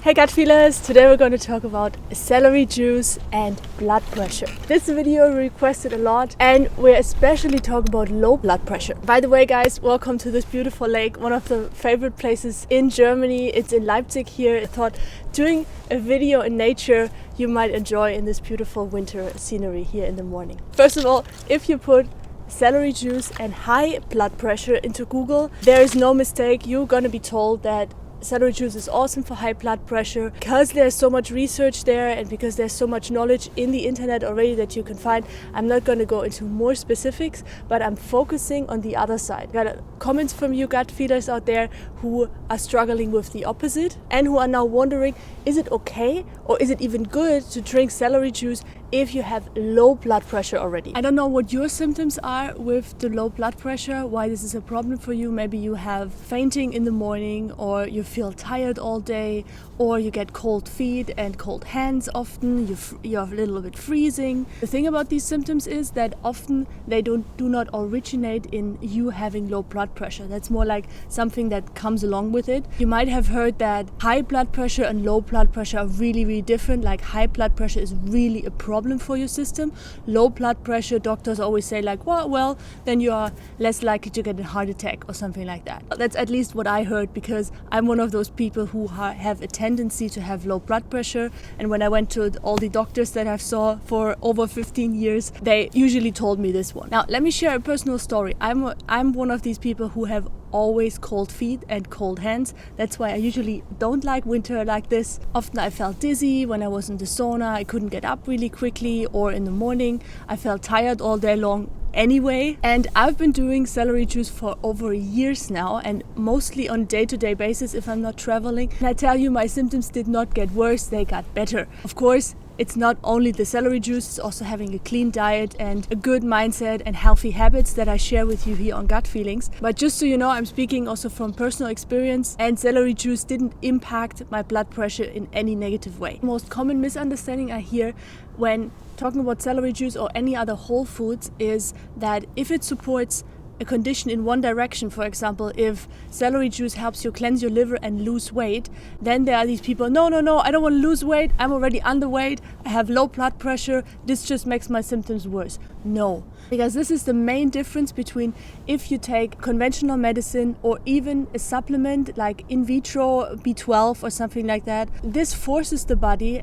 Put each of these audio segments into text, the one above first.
Hey gut feelers, today we're going to talk about celery juice and blood pressure. This video requested a lot and we're especially talking about low blood pressure. By the way guys, welcome to this beautiful lake, one of the favorite places in Germany. It's in Leipzig here. I thought doing a video in nature you might enjoy in this beautiful winter scenery here in the morning. First of all, if you put celery juice and high blood pressure into Google, there is no mistake. You're going to be told that celery juice is awesome for high blood pressure because there's so much research there and because there's so much knowledge in the internet already that you can find. I'm not going to go into more specifics, but I'm focusing on the other side. Got comments from you gut feelers out there who are struggling with the opposite and who are now wondering, is it okay or is it even good to drink celery juice if you have low blood pressure already? I don't know what your symptoms are with the low blood pressure, why this is a problem for you. Maybe you have fainting in the morning, or you feel tired all day, or you get cold feet and cold hands often, you're a little bit freezing. The thing about these symptoms is that often they do not originate in you having low blood pressure. That's more like something that comes along with it. You might have heard that high blood pressure and low blood pressure are really different. Like high blood pressure is really a problem for your system. Low blood pressure, doctors always say like, well, then you are less likely to get a heart attack or something like that. That's at least what I heard, because I'm one of those people who have a tendency to have low blood pressure. And when I went to all the doctors that I saw for over 15 years, they usually told me this one. Now, let me share a personal story. I'm one of these people who have always cold feet and cold hands. That's why I usually don't like winter like this. Often I felt dizzy when I was in the sauna. I couldn't get up really quickly, or in the morning I felt tired all day long anyway. And I've been doing celery juice for over years now, and mostly on a day-to-day basis if I'm not traveling. And I tell you, my symptoms did not get worse, they got better. Of course, it's not only the celery juice, it's also having a clean diet and a good mindset and healthy habits that I share with you here on Gut Feelings. But just so you know, I'm speaking also from personal experience, and celery juice didn't impact my blood pressure in any negative way. The most common misunderstanding I hear when talking about celery juice or any other whole foods is that if it supports a condition in one direction, for example, if celery juice helps you cleanse your liver and lose weight, then there are these people, no, I don't want to lose weight, I'm already underweight, I have low blood pressure, this just makes my symptoms worse. No, because this is the main difference between if you take conventional medicine or even a supplement like in vitro B12 or something like that. This forces the body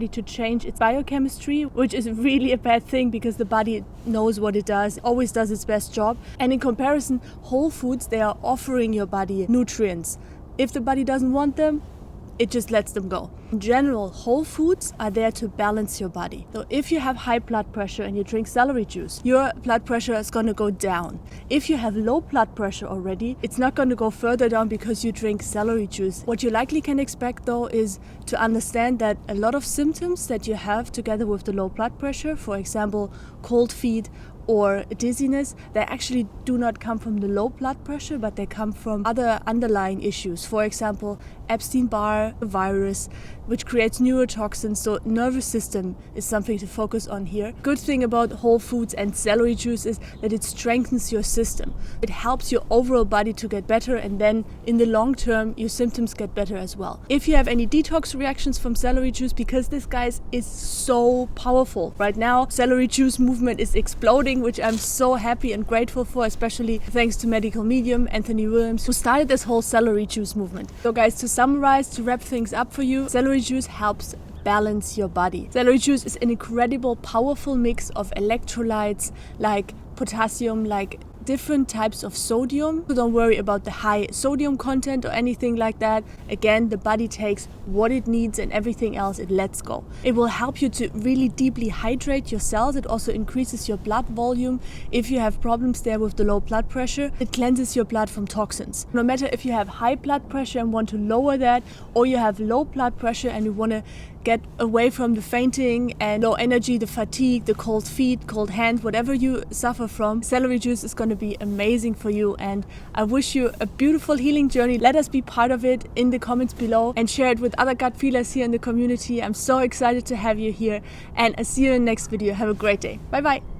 to change its biochemistry, which is really a bad thing because the body knows what it does, always does its best job. And in comparison, whole foods, they are offering your body nutrients. If the body doesn't want them, it just lets them go. In general, whole foods are there to balance your body. So if you have high blood pressure and you drink celery juice, your blood pressure is going to go down. If you have low blood pressure already, it's not going to go further down because you drink celery juice. What you likely can expect though is to understand that a lot of symptoms that you have together with the low blood pressure, for example, cold feet or dizziness, they actually do not come from the low blood pressure, but they come from other underlying issues. For example, Epstein-Barr virus, which creates neurotoxins. So nervous system is something to focus on here. Good thing about whole foods and celery juice is that it strengthens your system. It helps your overall body to get better, and then in the long term your symptoms get better as well. If you have any detox reactions from celery juice, because this guys is so powerful right now, celery juice movement is exploding, which I'm so happy and grateful for, especially thanks to medical medium Anthony Williams, who started this whole celery juice movement. So guys, to summarize, to wrap things up for you, celery juice helps balance your body. Celery juice is an incredible, powerful mix of electrolytes like potassium, like different types of sodium. So don't worry about the high sodium content or anything like that. Again, the body takes what it needs and everything else it lets go. It will help you to really deeply hydrate your cells. It also increases your blood volume. If you have problems there with the low blood pressure, it cleanses your blood from toxins. No matter if you have high blood pressure and want to lower that, or you have low blood pressure and you want to get away from the fainting and low energy, the fatigue, the cold feet, cold hands, whatever you suffer from, celery juice is going to be amazing for you. And I wish you a beautiful healing journey. Let us be part of it in the comments below and share it with other gut feelers here in the community. I'm so excited to have you here, and I'll see you in the next video. Have a great day. Bye bye.